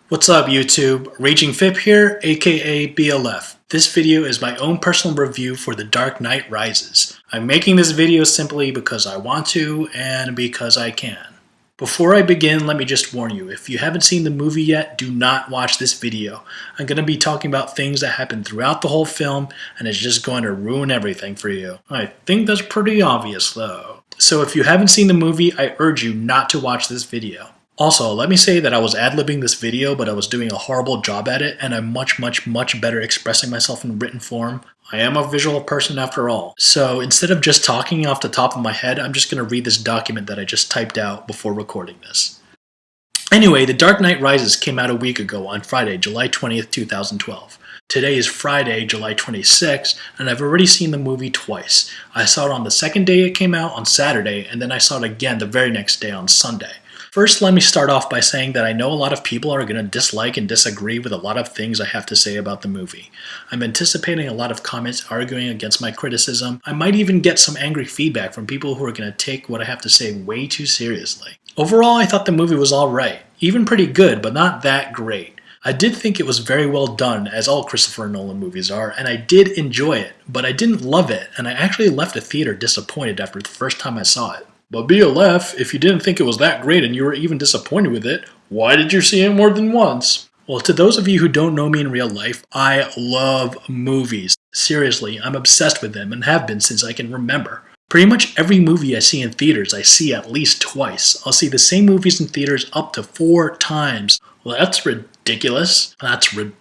What's up YouTube? Raging Fip here, aka BLF. This video is my own personal review for The Dark Knight Rises. I'm making this video simply because I want to and because I can. Before I begin, let me just warn you, if you haven't seen the movie yet, do not watch this video. I'm going to be talking about things that happen throughout the whole film, and it's just going to ruin everything for you. I think that's pretty obvious though. So if you haven't seen the movie, I urge you not to watch this video. Also, let me say that I was ad-libbing this video, but I was doing a horrible job at it, and I'm much better expressing myself in written form. I am a visual person after all. So instead of just talking off the top of my head, I'm just going to read this document that I just typed out before recording this. Anyway, The Dark Knight Rises came out a week ago on Friday, July 20th, 2012. Today is Friday, July 26th, and I've already seen the movie twice. I saw it on the second day it came out on Saturday, and then I saw it again the very next day on Sunday. First, let me start off by saying that I know a lot of people are going to dislike and disagree with a lot of things I have to say about the movie. I'm anticipating a lot of comments arguing against my criticism. I might even get some angry feedback from people who are going to take what I have to say way too seriously. Overall, I thought the movie was alright, even pretty good, but not that great. I did think it was very well done, as all Christopher Nolan movies are, and I did enjoy it, but I didn't love it, and I actually left the theater disappointed after the first time I saw it. But BLF, if you didn't think it was that great and you were even disappointed with it, why did you see it more than once? Well, to those of you who don't know me in real life, I love movies. Seriously, I'm obsessed with them and have been since I can remember. Pretty much every movie I see in theaters, I see at least twice. I'll see the same movies in theaters up to 4 times. Well, that's ridiculous. That's ridiculous.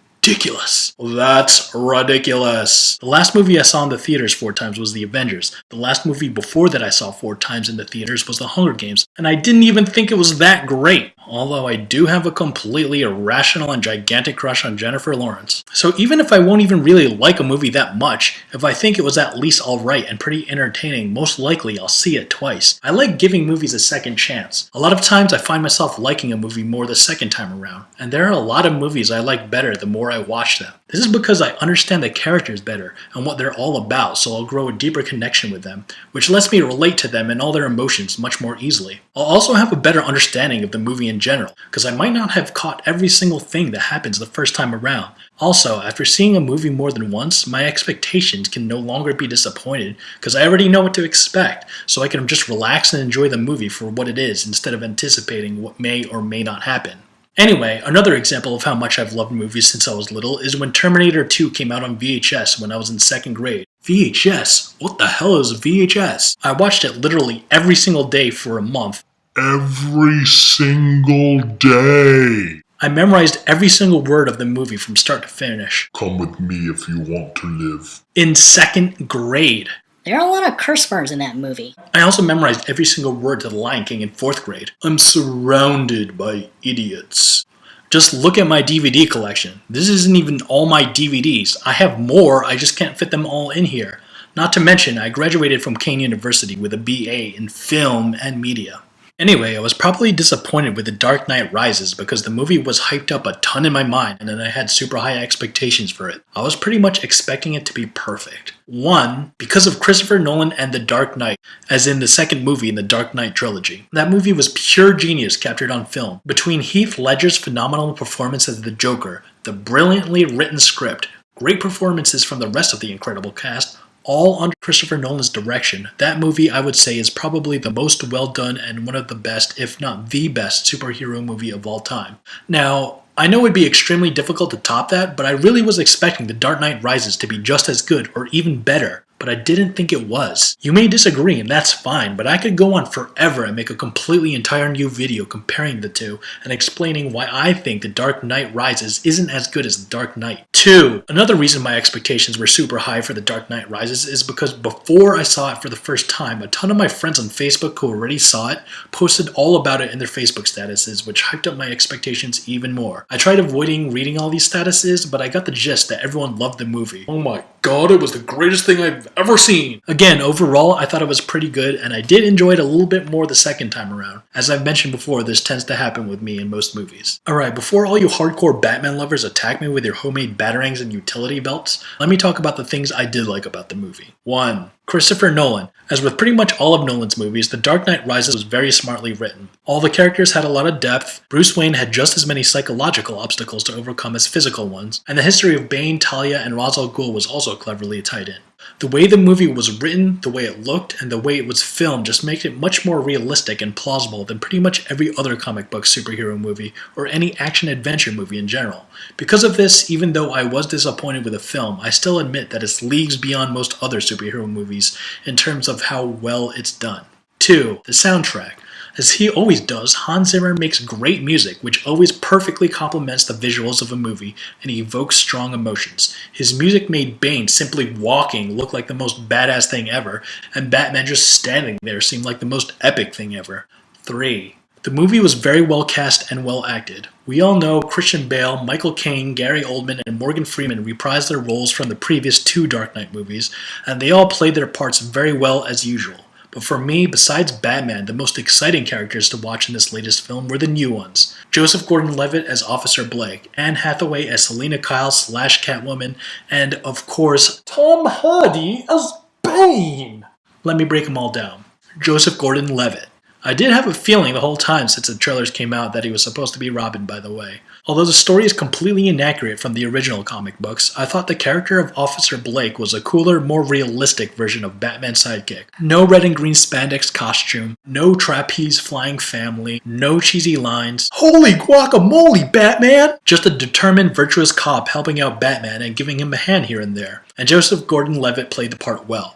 That's ridiculous. The last movie I saw in the theaters 4 times was The Avengers. The last movie before that I saw 4 times in the theaters was The Hunger Games, and I didn't even think it was that great. Although I do have a completely irrational and gigantic crush on Jennifer Lawrence. So even if I won't even really like a movie that much, if I think it was at least alright and pretty entertaining, most likely I'll see it twice. I like giving movies a second chance. A lot of times I find myself liking a movie more the second time around, and there are a lot of movies I like better the more I watch them. This is because I understand the characters better and what they're all about, so I'll grow a deeper connection with them, which lets me relate to them and all their emotions much more easily. I'll also have a better understanding of the movie in general, because I might not have caught every single thing that happens the first time around. Also, after seeing a movie more than once, my expectations can no longer be disappointed because I already know what to expect, so I can just relax and enjoy the movie for what it is instead of anticipating what may or may not happen. Anyway, another example of how much I've loved movies since I was little is when Terminator 2 came out on VHS when I was in 2nd grade. VHS? What the hell is VHS? I watched it literally every single day for a month. Every single day! I memorized every single word of the movie from start to finish. Come with me if you want to live. In 2nd grade. There are a lot of curse words in that movie. I also memorized every single word to The Lion King in 4th grade. I'm surrounded by idiots. Just look at my DVD collection. This isn't even all my DVDs. I have more, I just can't fit them all in here. Not to mention, I graduated from Caine University with a BA in film and media. Anyway, I was probably disappointed with The Dark Knight Rises because the movie was hyped up a ton in my mind and then I had super high expectations for it. I was pretty much expecting it to be perfect. 1, because of Christopher Nolan and The Dark Knight, as in the second movie in the Dark Knight trilogy. That movie was pure genius captured on film. Between Heath Ledger's phenomenal performance as the Joker, the brilliantly written script, great performances from the rest of the incredible cast, all under Christopher Nolan's direction, that movie I would say is probably the most well done and one of the best, if not the best, superhero movie of all time. Now, I know it would be extremely difficult to top that, but I really was expecting The Dark Knight Rises to be just as good or even better. But I didn't think it was. You may disagree and that's fine, but I could go on forever and make a completely entire new video comparing the two and explaining why I think The Dark Knight Rises isn't as good as The Dark Knight. 2. Another reason my expectations were super high for The Dark Knight Rises is because before I saw it for the first time, a ton of my friends on Facebook who already saw it posted all about it in their Facebook statuses, which hyped up my expectations even more. I tried avoiding reading all these statuses, but I got the gist that everyone loved the movie. Oh my god, it was the greatest thing I've I've ever seen. Again, overall, I thought it was pretty good, and I did enjoy it a little bit more the second time around. As I've mentioned before, this tends to happen with me in most movies. Alright, before all you hardcore Batman lovers attack me with your homemade batarangs and utility belts, let me talk about the things I did like about the movie. 1. Christopher Nolan. As with pretty much all of Nolan's movies, The Dark Knight Rises was very smartly written. All the characters had a lot of depth, Bruce Wayne had just as many psychological obstacles to overcome as physical ones, and the history of Bane, Talia, and Ra's al Ghul was also cleverly tied in. The way the movie was written, the way it looked, and the way it was filmed just makes it much more realistic and plausible than pretty much every other comic book superhero movie or any action-adventure movie in general. Because of this, even though I was disappointed with the film, I still admit that it's leagues beyond most other superhero movies in terms of how well it's done. 2. The soundtrack. As he always does, Hans Zimmer makes great music, which always perfectly complements the visuals of a movie and evokes strong emotions. His music made Bane simply walking look like the most badass thing ever, and Batman just standing there seemed like the most epic thing ever. 3. The movie was very well cast and well acted. We all know Christian Bale, Michael Caine, Gary Oldman, and Morgan Freeman reprised their roles from the previous 2 Dark Knight movies, and they all played their parts very well as usual. But for me, besides Batman, the most exciting characters to watch in this latest film were the new ones. Joseph Gordon-Levitt as Officer Blake, Anne Hathaway as Selina Kyle / Catwoman, and of course, Tom Hardy as Bane! Let me break them all down. Joseph Gordon-Levitt. I did have a feeling the whole time since the trailers came out that he was supposed to be Robin, by the way. Although the story is completely inaccurate from the original comic books, I thought the character of Officer Blake was a cooler, more realistic version of Batman's sidekick. No red and green spandex costume, no trapeze flying family, no cheesy lines. Holy guacamole, Batman! Just a determined, virtuous cop helping out Batman and giving him a hand here and there. And Joseph Gordon-Levitt played the part well.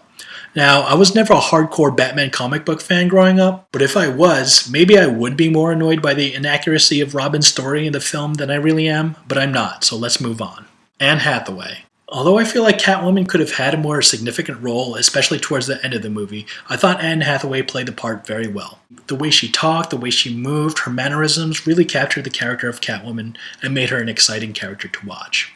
Now, I was never a hardcore Batman comic book fan growing up, but if I was, maybe I would be more annoyed by the inaccuracy of Robin's story in the film than I really am, but I'm not, so let's move on. Anne Hathaway. Although I feel like Catwoman could have had a more significant role, especially towards the end of the movie, I thought Anne Hathaway played the part very well. The way she talked, the way she moved, her mannerisms really captured the character of Catwoman and made her an exciting character to watch.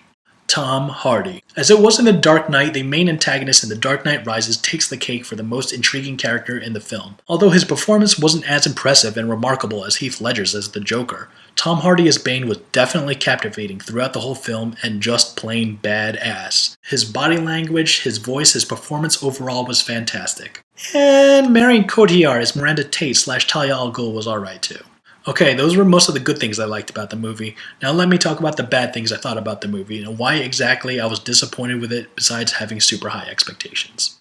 Tom Hardy. As it was in The Dark Knight, the main antagonist in The Dark Knight Rises takes the cake for the most intriguing character in the film. Although his performance wasn't as impressive and remarkable as Heath Ledger's as the Joker, Tom Hardy as Bane was definitely captivating throughout the whole film and just plain badass. His body language, his voice, his performance overall was fantastic. And Marion Cotillard as Miranda Tate / Talia al Ghul was alright too. Okay, those were most of the good things I liked about the movie. Now let me talk about the bad things I thought about the movie and why exactly I was disappointed with it besides having super high expectations.